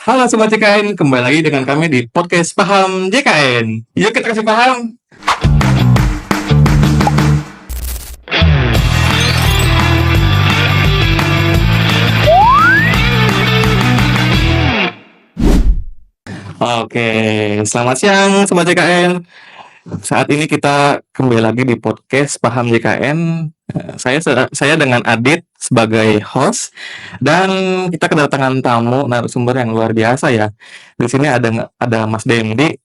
Halo Sobat JKN, kembali lagi dengan kami di podcast Paham JKN. Yuk kita kasih paham. Oke, selamat siang Sobat JKN. Saat ini kita kembali lagi di podcast Paham JKN. Saya dengan Adit sebagai host dan kita kedatangan tamu narasumber yang luar biasa ya. Di sini ada Mas Dendi.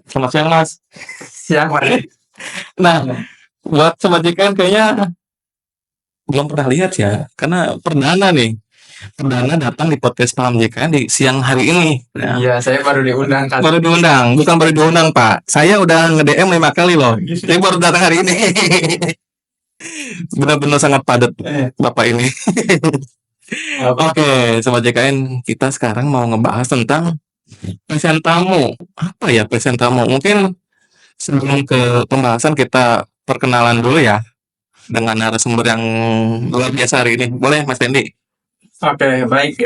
Selamat siang Mas. Siang, Mas. Nah, buat Sobat JKN kayaknya belum pernah lihat ya, karena perdana datang di podcast Paham JKN di siang hari ini. Nah, Iya, saya baru diundang kan. bukan baru diundang Pak. Saya udah nge-DM 5 kali loh. Saya baru datang hari ini. Benar-benar sangat padat Bapak ini. Oke, Sobat JKN, kita sekarang mau ngebahas tentang pasien tamu. Apa ya pasien tamu? Mungkin sebelum ke pembahasan kita perkenalan dulu ya dengan narasumber yang luar biasa hari ini. Boleh Mas Dendi? Oke, baik.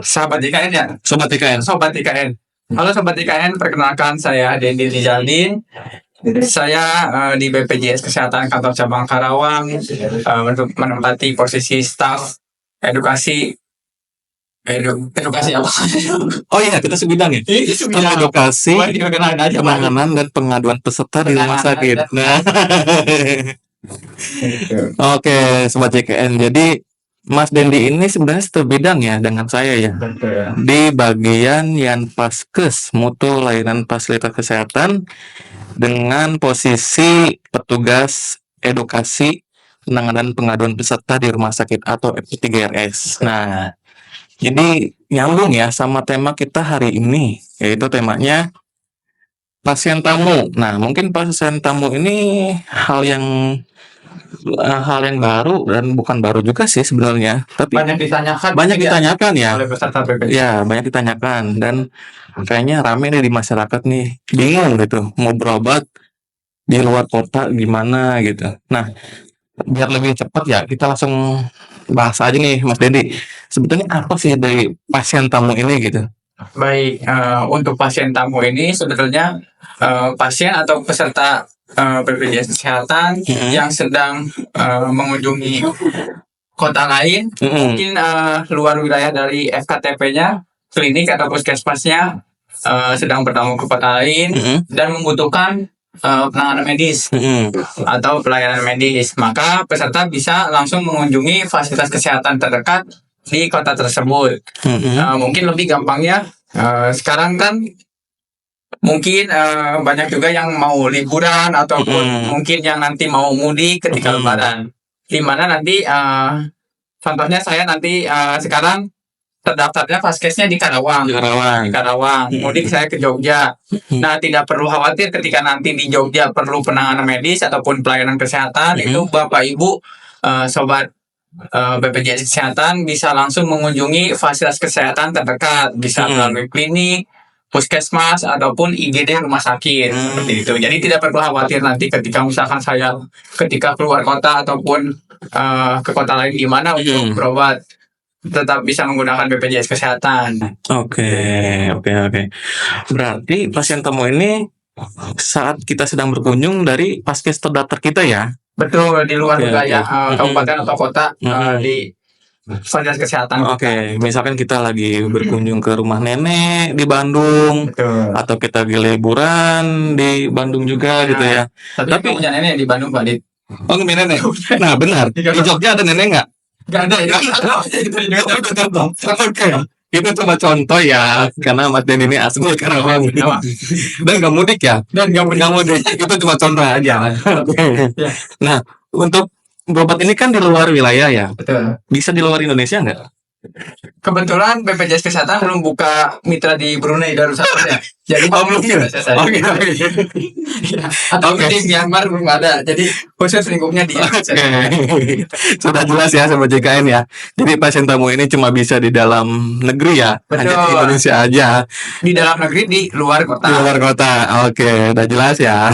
Sahabat IKN ya? Sobat JKN. Sobat IKN. Halo Sobat IKN, perkenalkan saya Dendi Rizaldin. Saya di BPJS Kesehatan Kantor Cabang Karawang menempati posisi staf edukasi apa? Oh iya, kita sebidang ya. Staf edukasi, penanganan dan pengaduan peserta di rumah sakit. Nah, oke, Sobat JKN. Jadi Mas Dendi ini sebenarnya satu bidang ya dengan saya ya. Di bagian Yanpaskes, Mutu Layanan Fasilitas Kesehatan, dengan posisi petugas edukasi penanganan pengaduan peserta di rumah sakit atau FP3RS. Nah, jadi nyambung ya sama tema kita hari ini, yaitu temanya pasien tamu. Nah, mungkin pasien tamu ini hal yang baru dan bukan baru juga sih sebenarnya, tapi Banyak ditanyakan. banyak ditanyakan ya. Oleh peserta BPJS. Ya, banyak ditanyakan dan kayaknya rame nih di masyarakat nih, bingung gitu mau berobat di luar kota gimana gitu. Nah, biar lebih cepat ya, kita langsung bahas aja nih Mas Dendi. Sebetulnya apa sih dari pasien tamu ini gitu? Baik, untuk pasien tamu ini sebetulnya pasien atau peserta BPJS Kesehatan yang sedang mengunjungi kota lain, mungkin luar wilayah dari FKTP-nya, klinik atau puskesmasnya sedang bertamu ke kota lain dan membutuhkan penanganan medis atau pelayanan medis, maka peserta bisa langsung mengunjungi fasilitas kesehatan terdekat di kota tersebut. Mungkin lebih gampangnya sekarang kan mungkin banyak juga yang mau liburan ataupun mungkin yang nanti mau mudik ketika Lebaran, di mana nanti contohnya saya nanti sekarang terdaftarnya Vaskesnya di Karawang. Mudik saya ke Jogja. Nah, tidak perlu khawatir ketika nanti di Jogja perlu penanganan medis ataupun pelayanan kesehatan, itu Bapak Ibu sobat BPJS Kesehatan bisa langsung mengunjungi fasilitas kesehatan terdekat, bisa melalui klinik, puskesmas ataupun IGD rumah sakit seperti itu. Jadi tidak perlu khawatir nanti ketika misalkan saya ketika keluar kota ataupun ke kota lain di mana untuk berobat, tetap bisa menggunakan BPJS Kesehatan. Oke. Berarti pasien tamu ini saat kita sedang berkunjung dari paskes terdaftar kita ya? Betul, di luar wilayah kabupaten atau kota di fasilitas kesehatan. Oke, misalkan kita lagi berkunjung ke rumah nenek di Bandung, Betul. atau kita lagi liburan di Bandung juga gitu ya. Tapi punya nenek di Bandung, Pak Dit. Oh, punya nenek. Nah, benar. Di Jogja ada nenek nggak? Nggak ada ya. Oke, itu cuma contoh ya, karena Mas Den ini asli Karawang dan nggak mudik ya, itu cuma contoh aja. Oke. Nah, untuk berobat ini kan di luar wilayah ya, Betul. bisa di luar Indonesia nggak? Kebetulan BPJS Kesehatan belum buka mitra di Brunei Darussalam ya. Jadi belum ya? Oke. Atau di Myanmar belum ada. Jadi khusus lingkupnya di Sudah jelas ya Sobat JKN ya. Jadi pasien tamu ini cuma bisa di dalam negeri ya. Betul. Hanya di Indonesia aja. Di dalam negeri, di luar kota. Di luar kota. Oke, udah jelas ya.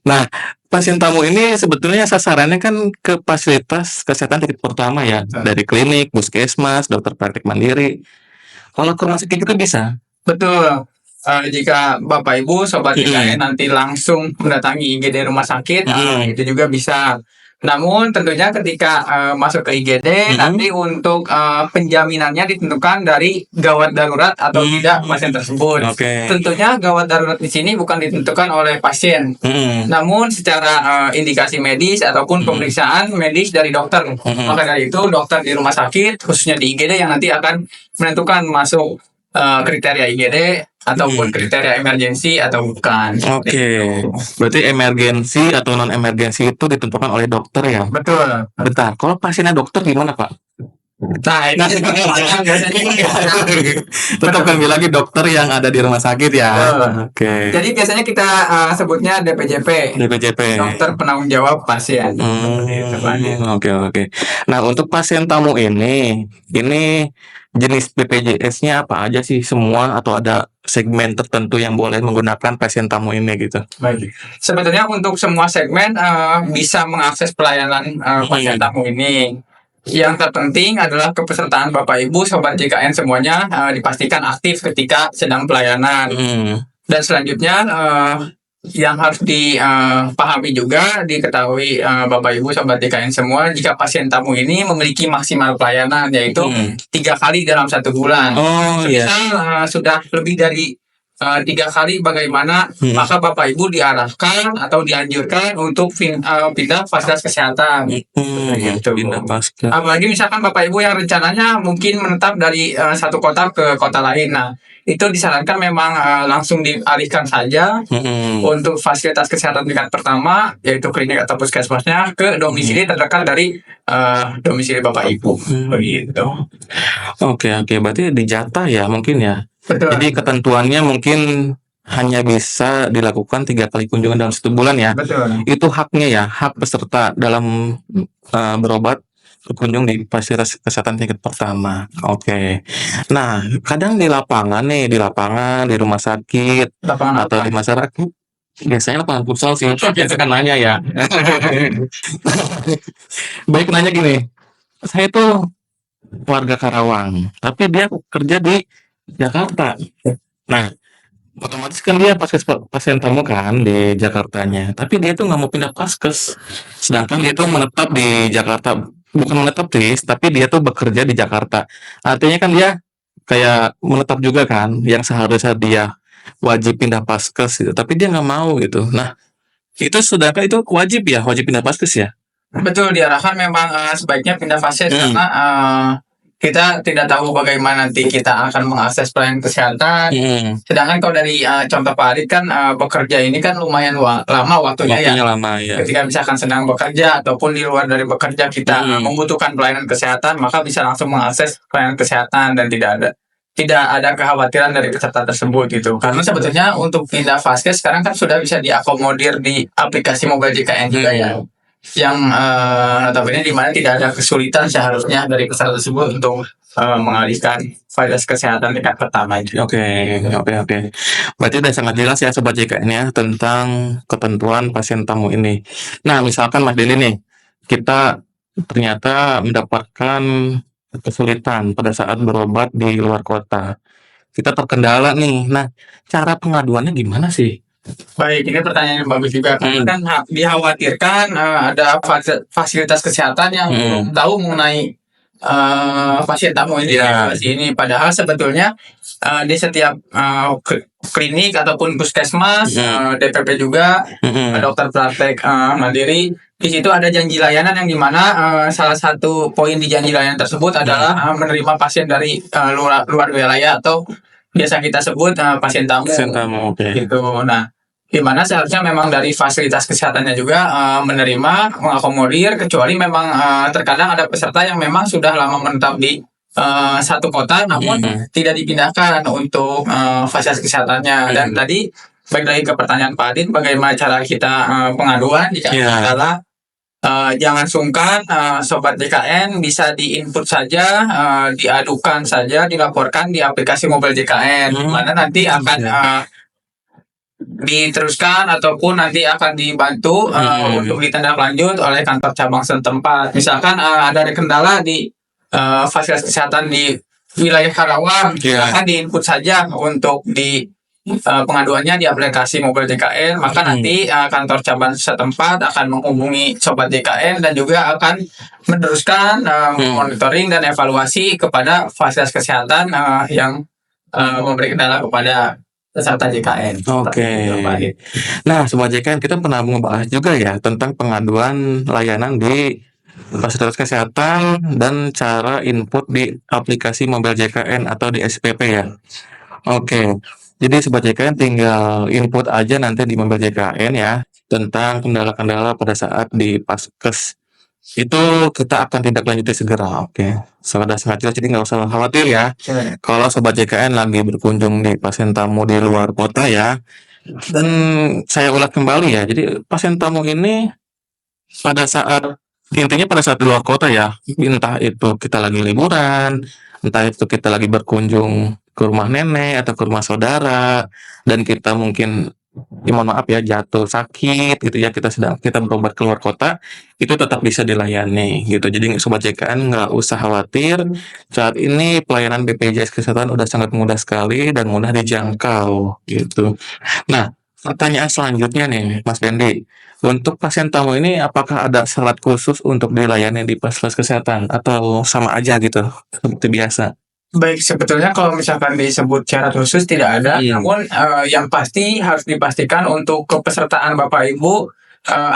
Nah, pasien tamu ini sebetulnya sasarannya kan ke fasilitas kesehatan tingkat pertama ya, dari klinik, puskesmas, dokter praktik mandiri. Kalau ke rumah sakit itu bisa? Betul. Jika Bapak Ibu Sobat IKN Mm-mm. nanti langsung mendatangi IGD rumah sakit, Mm-mm. itu juga bisa. Namun tentunya ketika masuk ke IGD Mm-mm. nanti untuk penjaminannya ditentukan dari gawat darurat atau tidak pasien tersebut. Oke. Tentunya gawat darurat di sini bukan ditentukan oleh pasien, Mm-mm. namun secara indikasi medis ataupun pemeriksaan medis dari dokter. Maka dari itu dokter di rumah sakit khususnya di IGD yang nanti akan menentukan masuk kriteria IGD ataupun kriteria emergensi atau bukan. Oke. Berarti emergensi atau non emergensi itu ditentukan oleh dokter ya? Betul. Bentar, kalau pasiennya dokter gimana, Pak? Nah, ini biasanya Tetap kami lagi dokter yang ada di rumah sakit ya. Betul. Oke. Jadi biasanya kita sebutnya DPJP, DPJP. dokter penanggung jawab pasien. Oke, oke. Nah, untuk pasien tamu ini jenis BPJS-nya apa aja sih? Semua atau ada segmen tertentu yang boleh menggunakan pasien tamu ini gitu? Baik. Sebetulnya untuk semua segmen bisa mengakses pelayanan pasien tamu ini. Yang terpenting adalah kepesertaan Bapak Ibu Sobat JKN semuanya dipastikan aktif ketika sedang pelayanan. Dan selanjutnya yang harus dipahami juga, diketahui Bapak Ibu Sobat JKN semua, jika pasien tamu ini memiliki maksimal pelayanan yaitu 3 kali dalam 1 bulan. Oh iya. Misal sudah lebih dari 3 kali bagaimana, maka Bapak Ibu diarahkan atau dianjurkan untuk pindah fasilitas kesehatan. Gitu. Pindah pasca. Apalagi misalkan Bapak Ibu yang rencananya mungkin menetap dari satu kota ke kota lain. Nah, itu disarankan memang langsung dialihkan saja untuk fasilitas kesehatan tingkat pertama, yaitu klinik atau puskesmasnya, ke domisili terdekat dari domisili Bapak Ibu. Begitu. Oke, berarti dijatah ya mungkin ya. Betul. Jadi ketentuannya mungkin hanya bisa dilakukan 3 kali kunjungan dalam 1 bulan ya. Betul. Itu haknya ya, hak peserta dalam berobat berkunjung di fasilitas kesehatan tingkat pertama. Oke. Nah, kadang di lapangan, di rumah sakit Lapangan atau di masyarakat, biasanya lapangan futsal sih. Biasa kan nanya ya. Baik nanya gini, saya tuh warga Karawang, tapi dia kerja di Jakarta. Nah, otomatis kan dia pasien tamu kan di Jakartanya, tapi dia tuh nggak mau pindah paskes. Sedangkan dia tuh menetap di Jakarta, bukan menetap sih, tapi dia tuh bekerja di Jakarta. Artinya kan dia kayak menetap juga kan, yang seharusnya dia wajib pindah paskes gitu, tapi dia nggak mau gitu. Nah, itu sedangkan itu wajib ya, wajib pindah paskes ya. Betul, diarahkan memang sebaiknya pindah fasilitas karena kita tidak tahu bagaimana nanti kita akan mengakses pelayanan kesehatan. Sedangkan kalau dari contoh Pak Arit kan bekerja ini kan lumayan lama waktunya ya. Lama ya. Ketika misalkan sedang bekerja ataupun di luar dari bekerja kita membutuhkan pelayanan kesehatan, maka bisa langsung mengakses pelayanan kesehatan dan tidak ada kekhawatiran dari peserta tersebut gitu. Karena sebetulnya untuk pindah vaskes sekarang kan sudah bisa diakomodir di aplikasi mobile JKN juga ya. Yang notabene di mana tidak ada kesulitan seharusnya dari peserta tersebut untuk mengalihkan fasilitas kesehatan tingkat pertama itu. Oke. Berarti udah sangat jelas ya Sobat JKN ya tentang ketentuan pasien tamu ini. Nah, misalkan Mas Denny nih, kita ternyata mendapatkan kesulitan pada saat berobat di luar kota. Kita terkendala nih. Nah, cara pengaduannya gimana sih? Baik, ini pertanyaan yang bagus juga. Karena kan dikhawatirkan ada fasilitas kesehatan yang belum tahu mengenai pasien tamu ini. Ini padahal sebetulnya di setiap klinik ataupun puskesmas, DPP juga, dokter praktek mandiri, di situ ada janji layanan yang dimana salah satu poin di janji layanan tersebut adalah menerima pasien dari luar wilayah atau biasa kita sebut pasien tamu. Gitu. Nah, dimana seharusnya memang dari fasilitas kesehatannya juga menerima, mengakomodir, kecuali memang terkadang ada peserta yang memang sudah lama menetap di satu kota namun tidak dipindahkan untuk fasilitas kesehatannya. Dan tadi balik lagi ke pertanyaan Pak Adin, bagaimana cara kita pengaduan jika adalah jangan sungkan Sobat JKN bisa di-input saja, diadukan saja, dilaporkan di aplikasi mobile JKN, mana nanti akan diteruskan ataupun nanti akan dibantu untuk ditindaklanjut oleh kantor cabang setempat. Misalkan ada kendala di fasilitas kesehatan di wilayah Karawang, Iya. silahkan diinput saja untuk di pengaduannya di aplikasi Mobile JKN, maka nanti kantor cabang setempat akan menghubungi Sobat JKN dan juga akan meneruskan monitoring dan evaluasi kepada fasilitas kesehatan yang memberi kendala kepada peserta JKN. Oke. Nah, Sobat JKN, kita pernah membahas juga ya tentang pengaduan layanan di fasilitas kesehatan dan cara input di aplikasi Mobile JKN atau di SPP ya. Oke. Jadi Sobat JKN tinggal input aja nanti di Mobile JKN ya tentang kendala-kendala pada saat di Paskes. Itu kita akan tindak lanjuti segera. Oke. Sudah sangat jelas, jadi nggak usah khawatir ya. Kalau Sobat JKN lagi berkunjung di pasien tamu di luar kota ya. Dan saya ulas kembali ya. Jadi pasien tamu ini pada saat intinya pada saat di luar kota ya, entah itu kita lagi liburan, entah itu kita lagi berkunjung ke rumah nenek atau ke rumah saudara, dan kita mungkin, ya mohon maaf ya, jatuh sakit gitu ya, kita berobat keluar kota, itu tetap bisa dilayani gitu. Jadi Sobat JKN nggak usah khawatir, saat ini pelayanan BPJS Kesehatan udah sangat mudah sekali dan mudah dijangkau gitu. Nah, pertanyaan selanjutnya nih Mas Dendi, untuk pasien tamu ini apakah ada syarat khusus untuk dilayani di fasilitas kesehatan atau sama aja gitu seperti biasa? Baik, sebetulnya kalau misalkan disebut syarat khusus tidak ada, namun yang pasti harus dipastikan untuk kepesertaan Bapak Ibu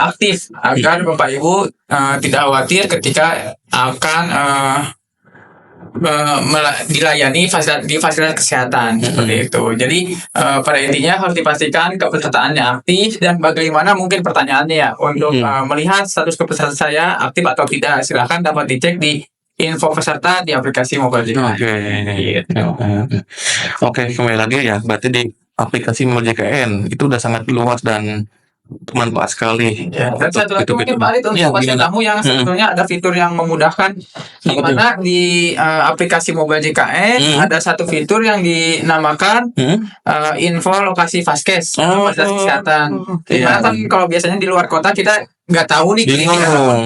aktif agar Bapak Ibu tidak khawatir ketika akan dilayani di fasilitas kesehatan seperti itu. Jadi pada intinya harus dipastikan kepesertaannya aktif, dan bagaimana mungkin pertanyaannya ya untuk melihat status kepesertaan saya aktif atau tidak, silahkan dapat dicek di info peserta di aplikasi Mobile JKN. Oke, kembali lagi ya, berarti di aplikasi Mobile JKN itu udah sangat luas dan bermanfaat sekali. Ya, dan satu lagi mungkin Pak Alit untuk Iya, pasien gimana? tamu yang sebetulnya ada fitur yang memudahkan, di mana di aplikasi Mobile JKN ada satu fitur yang dinamakan info lokasi Vaskes fasilitas kesehatan. Dimana kan kalau biasanya di luar kota kita nggak tahu nih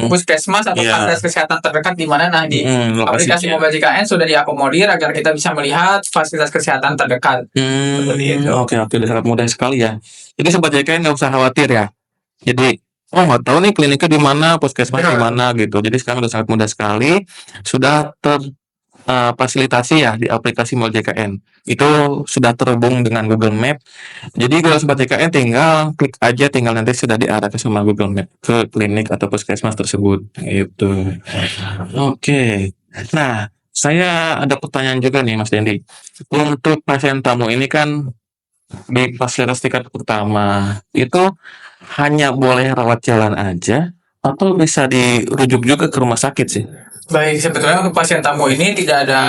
puskesmas atau fasilitas kesehatan terdekat di mana. Nah, di aplikasi Mobile JKN sudah diakomodir agar kita bisa melihat fasilitas kesehatan terdekat. Oke, udah sangat mudah sekali ya. Jadi Sobat JKN nggak usah khawatir ya. Jadi nggak tahu nih kliniknya di mana, puskesmas di mana gitu. Jadi sekarang udah sangat mudah sekali, sudah fasilitasi ya di aplikasi Mobile JKN. Itu sudah terhubung dengan Google Map. Jadi kalau Sobat JKN tinggal klik aja, tinggal nanti sudah diarahkan sama Google Map ke klinik atau puskesmas tersebut. Itu. Oke. Nah, saya ada pertanyaan juga nih Mas Dendi. Untuk pasien tamu ini kan di fasilitas tingkat pertama itu hanya boleh rawat jalan aja atau bisa dirujuk juga ke rumah sakit sih? Baik, sebetulnya untuk pasien tamu ini tidak ada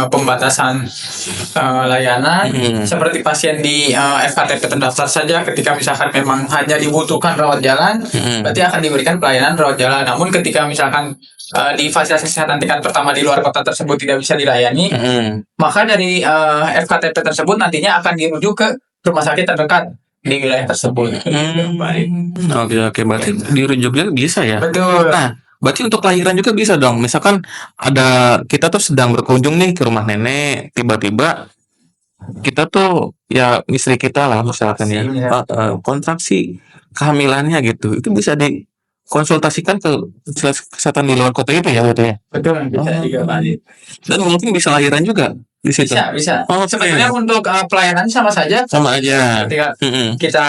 pembatasan layanan. Seperti pasien di FKTP terdaftar saja, ketika misalkan memang hanya dibutuhkan rawat jalan, berarti akan diberikan pelayanan rawat jalan. Namun ketika misalkan di fasilitas kesehatan tingkat pertama di luar kota tersebut tidak bisa dilayani, maka dari FKTP tersebut nantinya akan dirujuk ke rumah sakit terdekat di wilayah tersebut. Oke, berarti dirujuknya bisa ya? Betul. Nah, berarti untuk lahiran juga bisa dong. Misalkan kita tuh sedang berkunjung nih ke rumah nenek, tiba-tiba kita tuh ya istri kita lah misalkan ya kontraksi kehamilannya gitu, itu bisa dikonsultasikan ke kesehatan di luar kota itu ya berarti ya? Betul, bisa juga Pak. Dan mungkin bisa lahiran juga di situ. Bisa. Sebenarnya untuk pelayanan sama saja. Sama aja. Ketika kita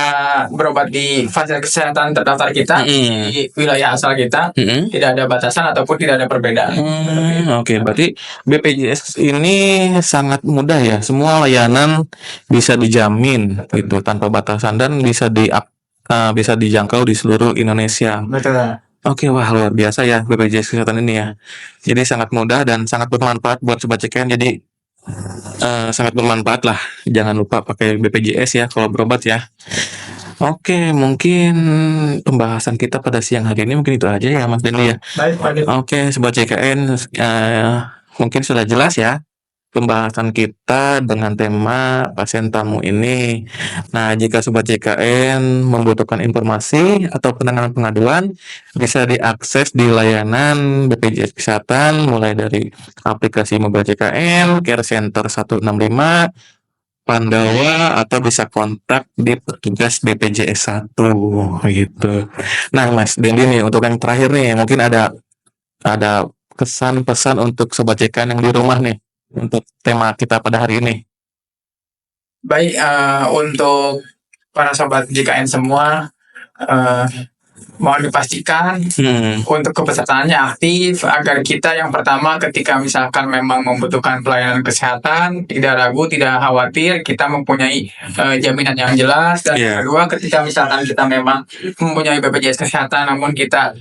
berobat di fasilitas kesehatan terdaftar kita di wilayah asal kita, tidak ada batasan ataupun tidak ada perbedaan. Oke, berarti BPJS ini sangat mudah ya. Semua layanan bisa dijamin gitu tanpa batasan dan bisa dijangkau di seluruh Indonesia. Betul. Oke, wah luar biasa ya BPJS Kesehatan ini ya. Jadi sangat mudah dan sangat bermanfaat buat Sobat JKN. Jadi sangat bermanfaat lah. Jangan lupa pakai BPJS ya kalau berobat ya. Oke, mungkin pembahasan kita pada siang hari ini mungkin itu aja ya Mas Dendi ya. Baik, Pak. Oke, Sobat JKN mungkin sudah jelas ya pembahasan kita dengan tema pasien tamu ini. Nah, jika Sobat JKN membutuhkan informasi atau penanganan pengaduan, bisa diakses di layanan BPJS Kesehatan mulai dari aplikasi Mobile JKN, Care Center 165, Pandawa, atau bisa kontak di petugas BPJS 1 gitu. Nah, Mas Dendi nih, untuk yang terakhir nih, mungkin ada kesan pesan untuk Sobat JKN yang di rumah nih untuk tema kita pada hari ini. Baik, untuk para sobat JKN semua, mohon dipastikan untuk kepesertaannya aktif agar kita yang pertama ketika misalkan memang membutuhkan pelayanan kesehatan tidak ragu, tidak khawatir, kita mempunyai jaminan yang jelas. Dan yang kedua, ketika misalkan kita memang mempunyai BPJS Kesehatan namun kita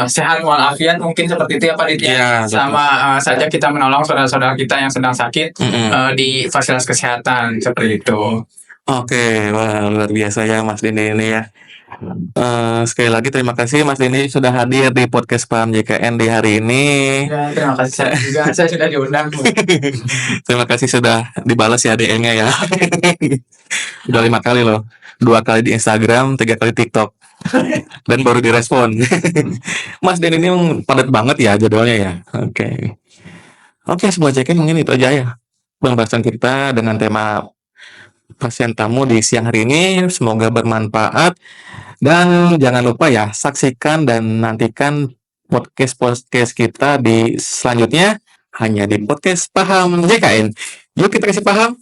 sehat walafiat, mungkin seperti itu ya Pak Ditya, sama saja kita menolong saudara-saudara kita yang sedang sakit di fasilitas kesehatan seperti itu. Oke, wah luar biasa ya Mas Dini ini ya. Sekali lagi terima kasih Mas Dini sudah hadir di podcast Paham JKN di hari ini. Ya, terima kasih saya juga, saya sudah diundang. Terima kasih sudah dibalas ya DM-nya ya. Udah 5 kali loh. 2 kali di Instagram, 3 kali TikTok. Dan baru direspon. Mas Dini ini padat banget ya jadwalnya ya. Oke, Sobat JKN mungkin itu aja ya pembahasan kita dengan tema pasien tamu di siang hari ini. Semoga bermanfaat. Dan jangan lupa ya, saksikan dan nantikan podcast kita di selanjutnya hanya di podcast Paham JKN. Yuk kita kasih paham.